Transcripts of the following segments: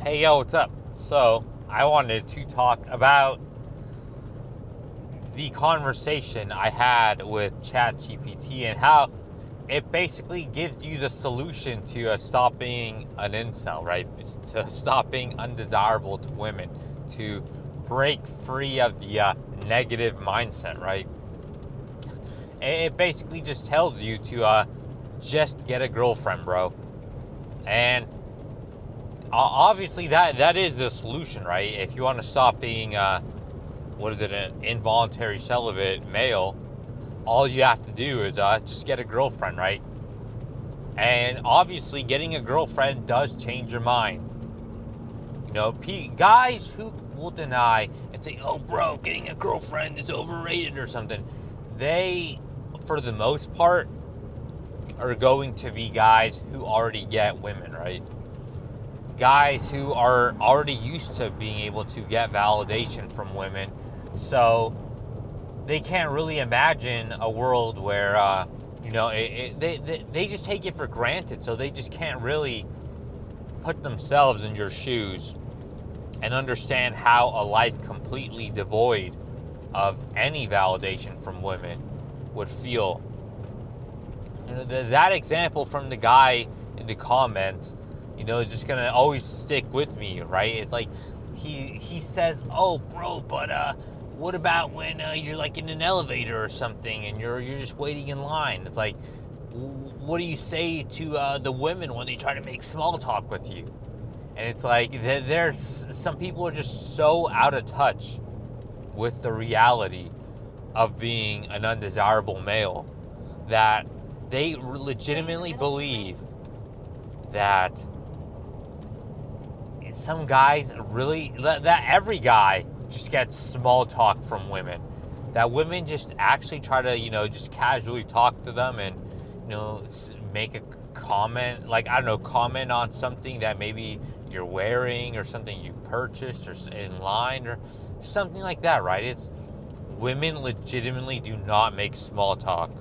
Hey, yo, what's up? So, I wanted to talk about the conversation I had with ChatGPT and how it basically gives you the solution to stop being an incel, right? To stop being undesirable to women, to break free of the negative mindset, right? It basically just tells you to just get a girlfriend, bro. And obviously that is the solution, right? If you want to stop being an involuntary celibate male, all you have to do is just get a girlfriend, right? And obviously getting a girlfriend does change your mind. You know, guys who will deny and say, oh bro, getting a girlfriend is overrated or something, they, for the most part, are going to be guys who already get women, right? Guys who are already used to being able to get validation from women, so they can't really imagine a world where they just take it for granted, so they just can't really put themselves in your shoes and understand how a life completely devoid of any validation from women would feel. You know, that example from the guy in the comments, is just gonna always stick with me, right? It's like he says, "Oh, bro, but what about when you're like in an elevator or something and you're just waiting in line?" It's like, what do you say to the women when they try to make small talk with you? And it's like there's some people are just so out of touch with the reality of being an undesirable male that they legitimately believe that some guys really, that every guy just gets small talk from women, that women just actually try to just casually talk to them and make a comment, like, I don't know, comment on something that maybe you're wearing or something you purchased or in line or something like that, right? It's women legitimately do not make small talk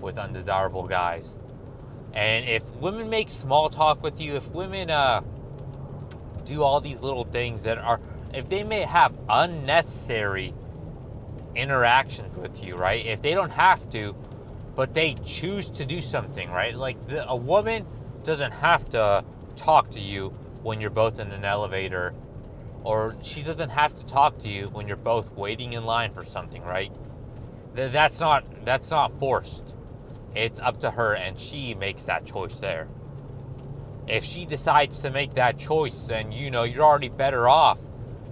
with undesirable guys. And if women make small talk with you, if women do all these little things that are, if they may have unnecessary interactions with you, right? If they don't have to, but they choose to do something, right? Like a woman doesn't have to talk to you when you're both in an elevator, or she doesn't have to talk to you when you're both waiting in line for something, right? That's not forced. It's up to her, and she makes that choice there. If she decides to make that choice, then you're already better off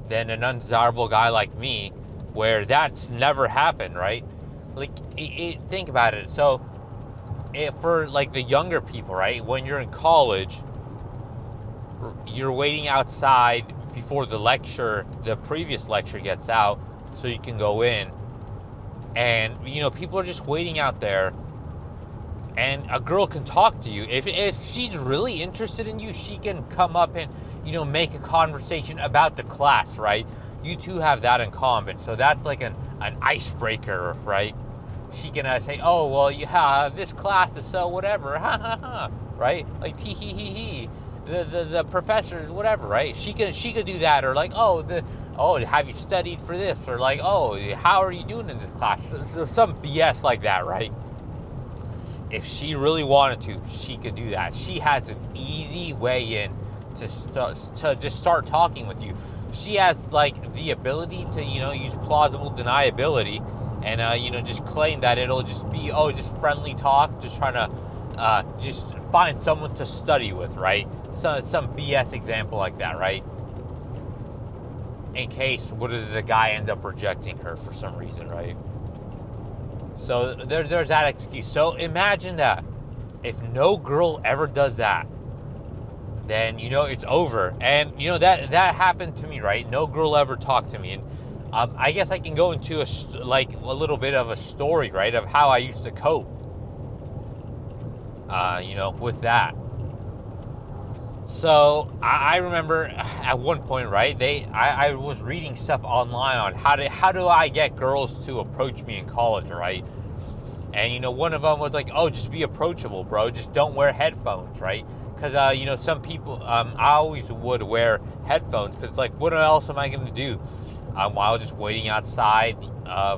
than an undesirable guy like me, where that's never happened, right? Like, think about it. So, for like the younger people, right? When you're in college, you're waiting outside before the previous lecture gets out, so you can go in. And people are just waiting out there. And a girl can talk to you. If she's really interested in you, she can come up and, make a conversation about the class, right? You two have that in common. So that's like an icebreaker, right? She can say, oh, well, yeah, this class is so whatever, ha ha ha, right? Like tee hee hee hee. The professors, whatever, right? She could do that, or like, oh, have you studied for this? Or like, oh, how are you doing in this class? So some BS like that, right? If she really wanted to, she could do that. She has an easy way in to just start talking with you. She has like the ability to use plausible deniability and just claim that it'll just be just friendly talk, just trying to just find someone to study with, right? So some BS example like that, right? In case the guy ends up rejecting her for some reason, right? So there's that excuse. So imagine that. If no girl ever does that, then it's over. And that happened to me, right? No girl ever talked to me, and I guess I can go into a little bit of a story, right, of how I used to cope. With that. So I remember at one point, right? I was reading stuff online on how do I get girls to approach me in college, right? And one of them was like, oh, just be approachable, bro. Just don't wear headphones, right? because some people, I always would wear headphones because it's like, what else am I going to do while just waiting outside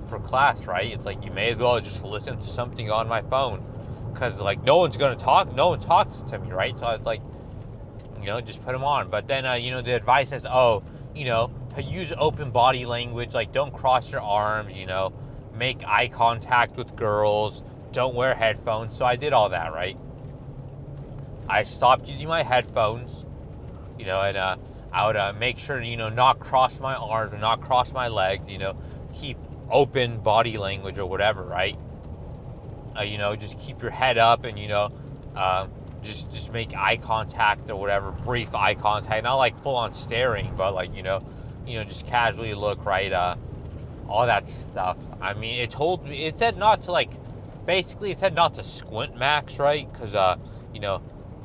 for class, right? It's like, you may as well just listen to something on my phone, because like no one talks to me, right? So it's like, just put them on. But then the advice says, to use open body language, like don't cross your arms, make eye contact with girls, don't wear headphones. So I did all that, right? I stopped using my headphones, and I would make sure to, not cross my arms or not cross my legs, keep open body language or whatever, right? Just keep your head up and, just make eye contact or whatever, brief eye contact, not like full on staring, but like, just casually look, right? All that stuff. I mean, it said not to basically it said not to squint max, right? Because,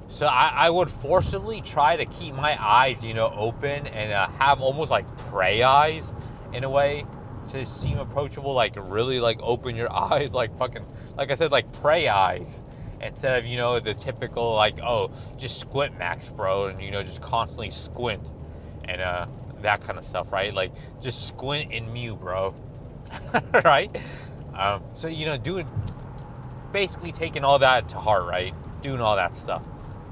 so I would forcibly try to keep my eyes, open and have almost like prey eyes in a way to seem approachable, like really like open your eyes, like fucking, like I said, like prey eyes, instead of, the typical like, oh, just squint max, bro, and, just constantly squint and that kind of stuff, right? Like just squint and mew, bro. Right? So, basically taking all that to heart, right? Doing all that stuff.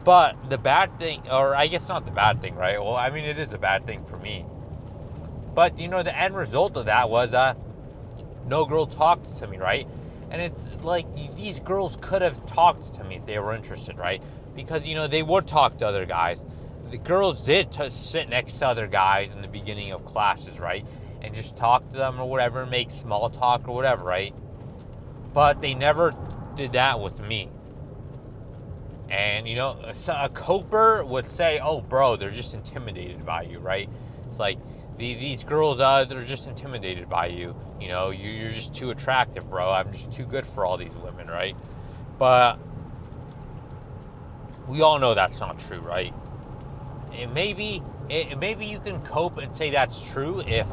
But the bad thing, or I guess not the bad thing, right? Well, I mean, it is a bad thing for me. But, the end result of that was no girl talked to me, right? And it's like, these girls could have talked to me if they were interested, right? Because, they would talk to other guys. The girls did sit next to other guys in the beginning of classes, right? And just talk to them or whatever, make small talk or whatever, right? But they never did that with me. And, a coper would say, oh, bro, they're just intimidated by you, right? It's like, these girls, they're just intimidated by you. You're just too attractive, bro. I'm just too good for all these women, right? But we all know that's not true, right? And maybe you can cope and say that's true if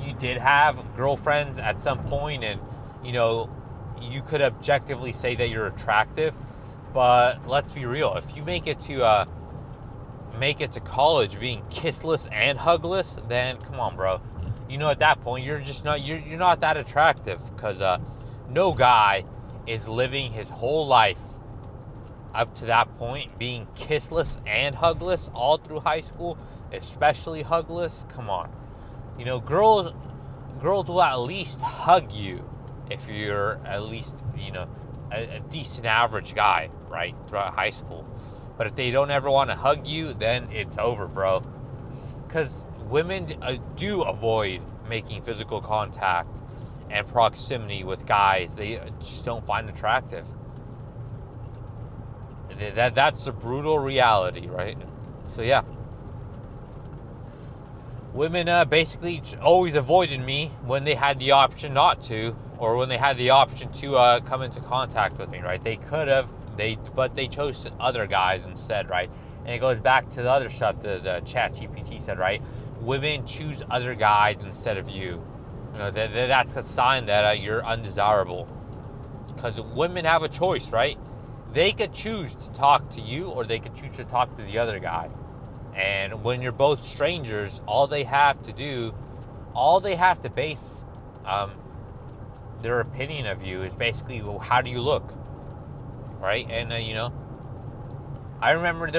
you did have girlfriends at some point and, you could objectively say that you're attractive. But let's be real. If you make it to college being kissless and hugless, then come on, bro. At that point, you're just not you're not that attractive, because no guy is living his whole life up to that point being kissless and hugless all through high school, especially hugless. Come on, girls will at least hug you if you're at least a decent average guy, right, throughout high school. But if they don't ever want to hug you, then it's over, bro. Because women do avoid making physical contact and proximity with guys they just don't find attractive. That's a brutal reality, right? So yeah, women basically always avoided me when they had the option not to, or when they had the option to come into contact with me, right? They could have, but they chose other guys instead, right? And it goes back to the other stuff the ChatGPT said, right? Women choose other guys instead of you. That's a sign that you're undesirable. Because women have a choice, right? They could choose to talk to you, or they could choose to talk to the other guy. And when you're both strangers, all they have to base their opinion of you is basically, well, how do you look, right? And I remember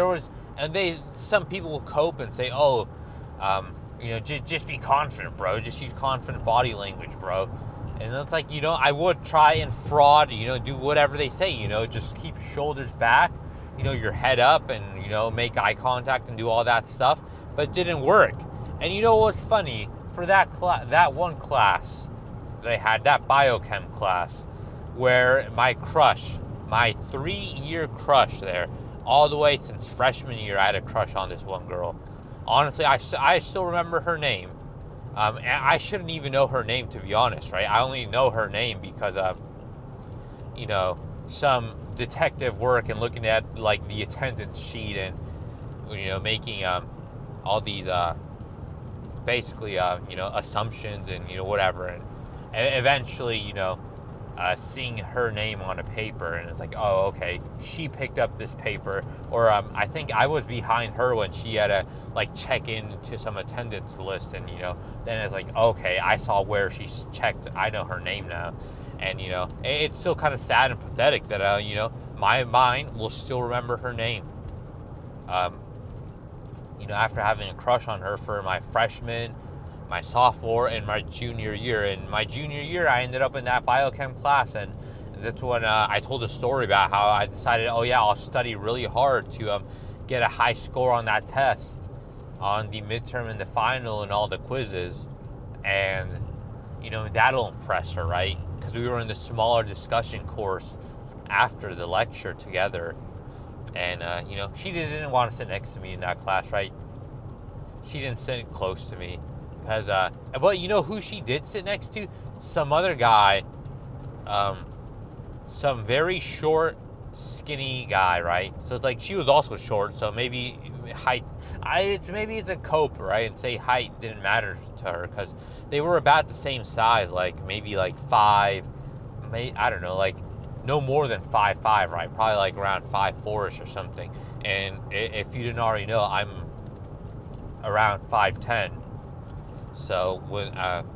some people will cope and say, oh, just be confident, bro. Just use confident body language, bro. And it's like, I would try and fraud, do whatever they say, just keep your shoulders back, your head up, and, make eye contact and do all that stuff. But it didn't work. And you know what's funny? For that one class that I had, that biochem class, where my 3-year crush there, all the way since freshman year, I had a crush on this one girl. Honestly, I still remember her name. And I shouldn't even know her name, to be honest, right? I only know her name because some detective work and looking at like the attendance sheet and making all these basically assumptions and whatever, and eventually seeing her name on a paper, and it's like, oh, okay, she picked up this paper, or I think I was behind her when she had to like check into some attendance list, and then it's like, okay, I saw where she's checked, I know her name now, and it's still kind of sad and pathetic that my mind will still remember her name. After having a crush on her for my freshman, my sophomore, and my junior year. In my junior year, I ended up in that biochem class, and that's when I told a story about how I decided, oh yeah, I'll study really hard to get a high score on that test, on the midterm and the final and all the quizzes, and that'll impress her, right? Because we were in the smaller discussion course after the lecture together, and she didn't want to sit next to me in that class, right? She didn't sit close to me, because but who she did sit next to? Some other guy, some very short, skinny guy, right? So it's like she was also short, so maybe height, maybe it's a cope, right? And say height didn't matter to her, because they were about the same size, like maybe like I don't know, like no more than 5'5", right? Probably like around 5'4" or something. And if you didn't already know, I'm around 5'10". So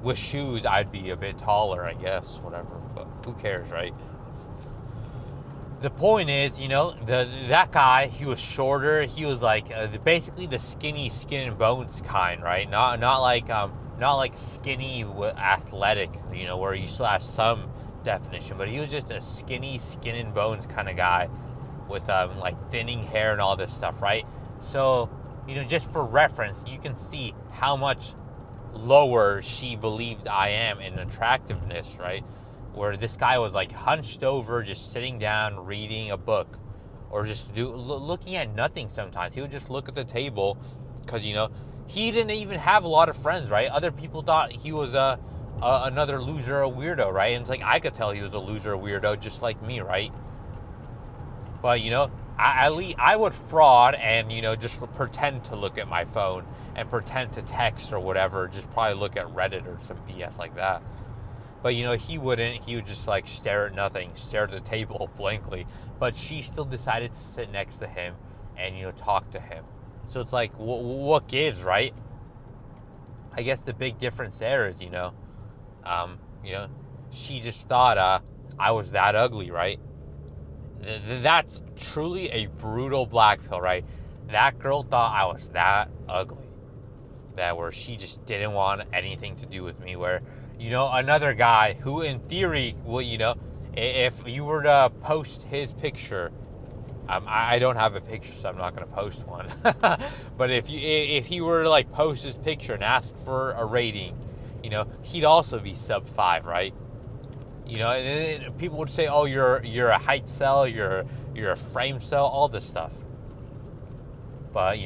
with shoes, I'd be a bit taller, I guess, whatever. But who cares, right? The point is, that guy, he was shorter. He was like basically the skinny skin and bones kind, right? Not like skinny athletic, where you still have some definition, but he was just a skinny skin and bones kind of guy with like thinning hair and all this stuff, right? So just for reference, you can see how much lower she believed I am in attractiveness, right? Where this guy was like hunched over, just sitting down, reading a book, or just looking at nothing sometimes. He would just look at the table, because, he didn't even have a lot of friends, right? Other people thought he was another loser, a weirdo, right? And it's like, I could tell he was a loser, a weirdo, just like me, right? But, I would fraud and, just pretend to look at my phone and pretend to text or whatever, just probably look at Reddit or some BS like that. But, he wouldn't. He would just, like, stare at nothing, stare at the table blankly. But she still decided to sit next to him and, talk to him. So it's like, what gives, right? I guess the big difference there is, she just thought I was that ugly, right? That's truly a brutal black pill, right? That girl thought I was that ugly. Where she just didn't want anything to do with me, where, another guy who in theory will, if you were to post his picture, I don't have a picture, so I'm not going to post one. But if he were to like post his picture and ask for a rating, he'd also be sub 5, right? And people would say, oh, you're a height cell, you're a frame cell, all this stuff. But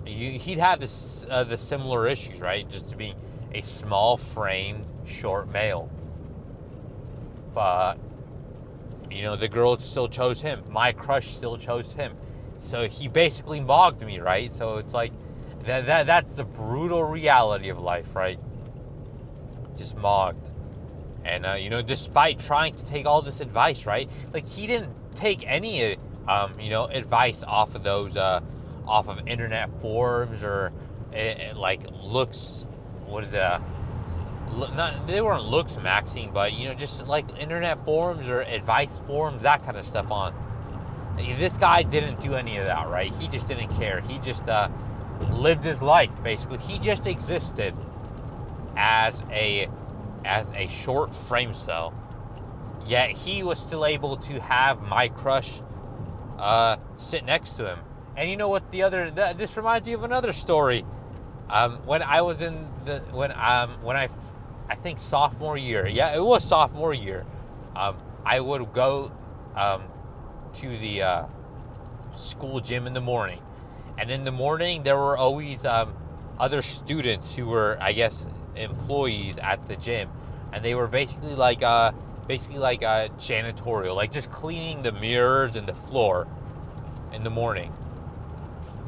he'd have the similar issues, right? Just to be a small framed short male. But the girl still chose him. My crush still chose him. So he basically mocked me, right? So it's like that's the brutal reality of life, right? Just mocked. And despite trying to take all this advice, right? Like, he didn't take any advice off of those off of internet forums or like looks, what is it? They weren't looks maxing, but just like internet forums or advice forums, that kind of stuff on. This guy didn't do any of that, right? He just didn't care. He just lived his life, basically. He just existed as a short frame cell. Yet he was still able to have my crush sit next to him. And you know what? This reminds me of another story. When I was in when I think sophomore year. Yeah, it was sophomore year. I would go to the school gym in the morning, and in the morning there were always other students who were, I guess, employees at the gym, and they were basically like janitorial, like just cleaning the mirrors and the floor in the morning.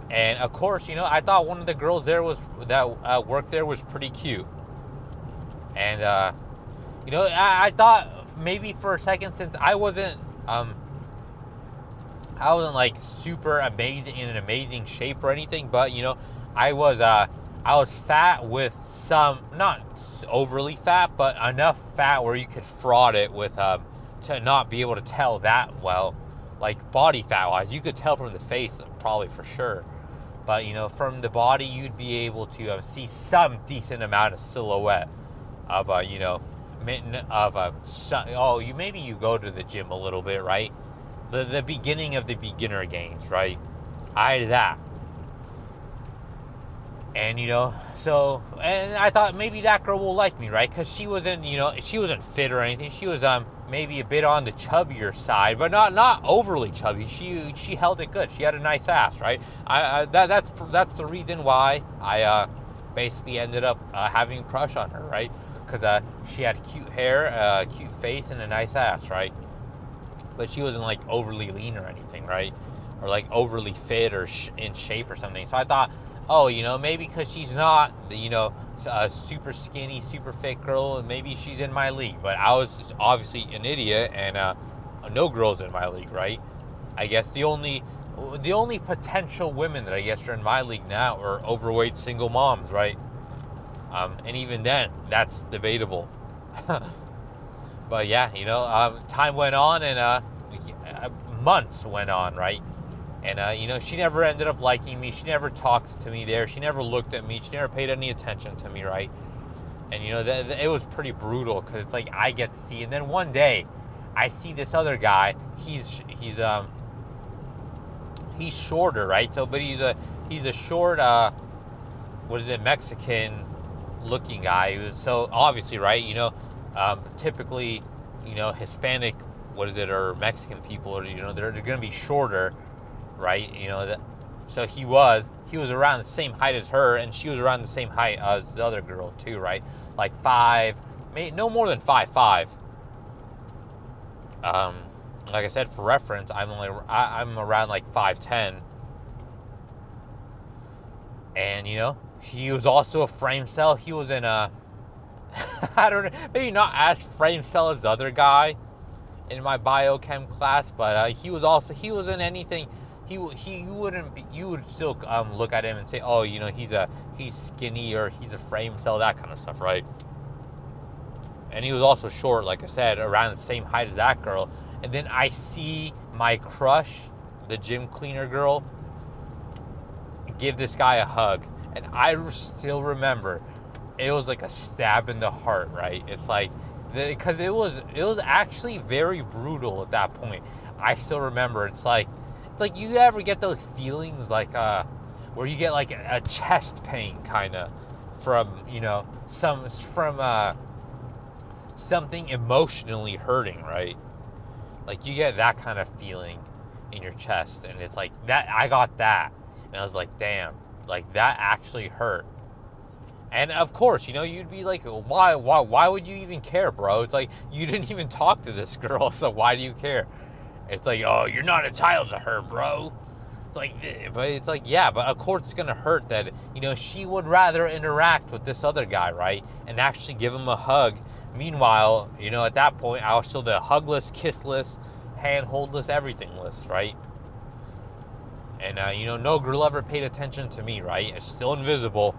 And of course, I thought one of the girls there that worked there was pretty cute. And I thought maybe for a second, since I wasn't like super amazing in an amazing shape or anything, but I was fat with some, not overly fat, but enough fat where you could fraud it with to not be able to tell that well, like body fat wise. You could tell from the face probably for sure, but from the body you'd be able to see some decent amount of silhouette of maybe you go to the gym a little bit, right? The beginning of the beginner gains, right? I had that. And and I thought maybe that girl will like me, right? Because she wasn't fit or anything. She was maybe a bit on the chubbier side, but not overly chubby. She held it good. She had a nice ass, right? That's the reason why I basically ended up having a crush on her, right? Because she had cute hair, cute face, and a nice ass, right? But she wasn't like overly lean or anything, right? Or like overly fit or in shape or something. So I thought, oh, maybe because she's not, a super skinny, super fit girl, and maybe she's in my league. But I was just obviously an idiot, and no girls in my league, right? I guess the only potential women that I guess are in my league now are overweight single moms, right? And even then, that's debatable. But yeah, time went on, and months went on, right? And she never ended up liking me. She never talked to me there. She never looked at me. She never paid any attention to me, right? And it was pretty brutal, because it's like I get to see, and then one day, I see this other guy. He's shorter, right? So, but he's a short Mexican looking guy. So obviously, right? Typically, Hispanic, or Mexican people, they're going to be shorter, right? So he was around the same height as her, and she was around the same height as the other girl too, right? Like no more than 5'5". Like I said, for reference, I'm around like 5'10", and he was also a frame cell. He was in a I don't know, maybe not as frame cell as the other guy in my biochem class, but he was in anything. He wouldn't be, you would still look at him and say, oh, he's skinny, or he's a frame cell, that kind of stuff, right? And he was also short, like I said, around the same height as that girl. And then I see my crush, the gym cleaner girl, give this guy a hug, and I still remember it was like a stab in the heart, right? It's like, because it was actually very brutal at that point. I still remember. It's like you ever get those feelings like where you get like a chest pain kind of from something emotionally hurting, right? Like you get that kind of feeling in your chest, and it's like that. I got that, and I was like, damn, like that actually hurt. And of course, you'd be like, why would you even care, bro? It's like, you didn't even talk to this girl, so why do you care? It's like, oh, you're not entitled to her, bro. It's like, but it's like, yeah, but of course it's gonna hurt that, she would rather interact with this other guy, right? And actually give him a hug. Meanwhile, at that point, I was still the hugless, kissless, handholdless, everythingless, right? And, no girl ever paid attention to me, right? It's still invisible.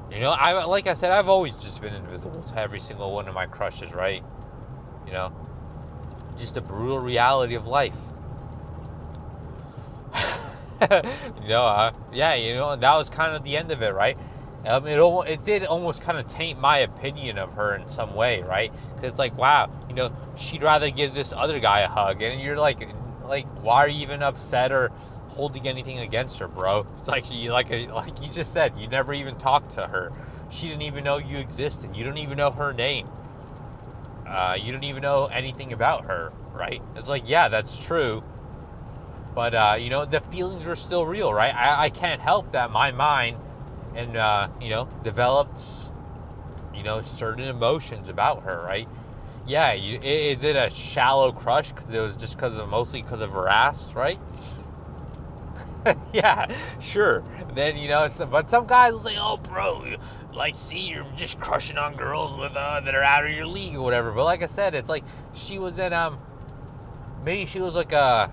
Like I said, I've always just been invisible to every single one of my crushes, right? Just the brutal reality of life. Yeah, that was kind of the end of it, right? It did almost kind of taint my opinion of her in some way, right? Because it's like, wow, she'd rather give this other guy a hug, and you're like, why are you even upset or holding anything against her, bro? It's like like you just said, you never even talked to her. She didn't even know you existed. You don't even know her name. You don't even know anything about her, right? It's like, yeah, that's true. But, the feelings were still real, right? I can't help that my mind and, developed, certain emotions about her, right? Yeah, is it a shallow crush because it was just mostly because of her ass, right? Yeah, sure. Then but some guys will say, "Oh, bro, like, see, you're just crushing on girls with that are out of your league or whatever." But like I said, it's like she was in maybe she was like I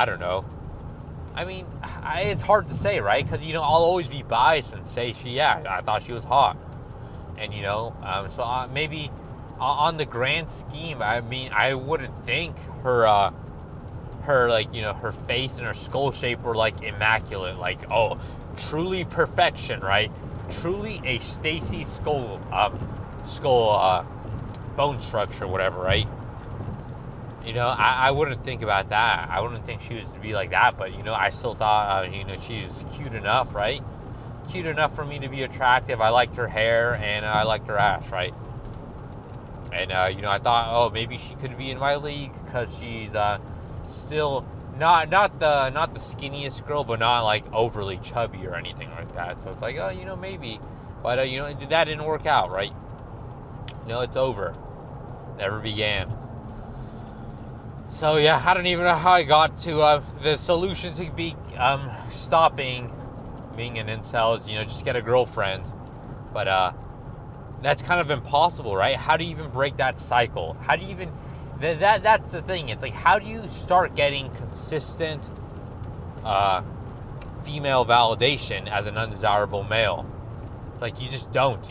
don't know. I mean, it's hard to say, right? Because I'll always be biased and say I thought she was hot, and so maybe on the grand scheme, I mean, I wouldn't think her like her face and her skull shape were like immaculate, like, oh, truly perfection, right? Truly a Stacy skull bone structure, whatever, right? I wouldn't think about that. I wouldn't think she was to be like that, but I still thought she was cute enough, right? Cute enough for me to be attractive. I liked her hair and I liked her ass, right? And I thought, oh, maybe she could be in my league because she's still not the skinniest girl, but not like overly chubby or anything like that. So it's like, oh, maybe, but that didn't work out, right? It's over. Never began. So yeah, I don't even know how I got to the solution to be stopping being an incel is just get a girlfriend, but that's kind of impossible, right? How do you even break that cycle? How do you even that's the thing. It's like, how do you start getting consistent female validation as an undesirable male? It's like you just don't.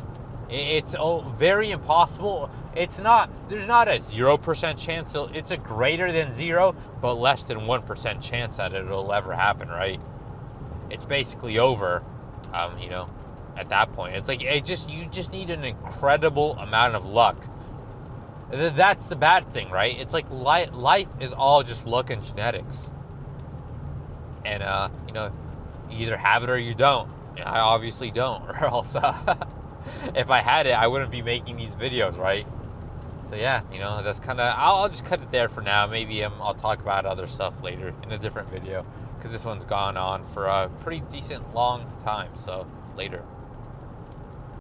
It's very impossible. There's not a 0% chance. So it's a greater than 0, but less than 1% chance that it'll ever happen, right? It's basically over, at that point. It's like you just need an incredible amount of luck. That's the bad thing, right? It's like life is all just luck and genetics. And, you either have it or you don't. And I obviously don't, or else if I had it, I wouldn't be making these videos, right? So yeah, that's kind of, I'll just cut it there for now. Maybe I'll talk about other stuff later in a different video, because this one's gone on for a pretty decent long time. So later.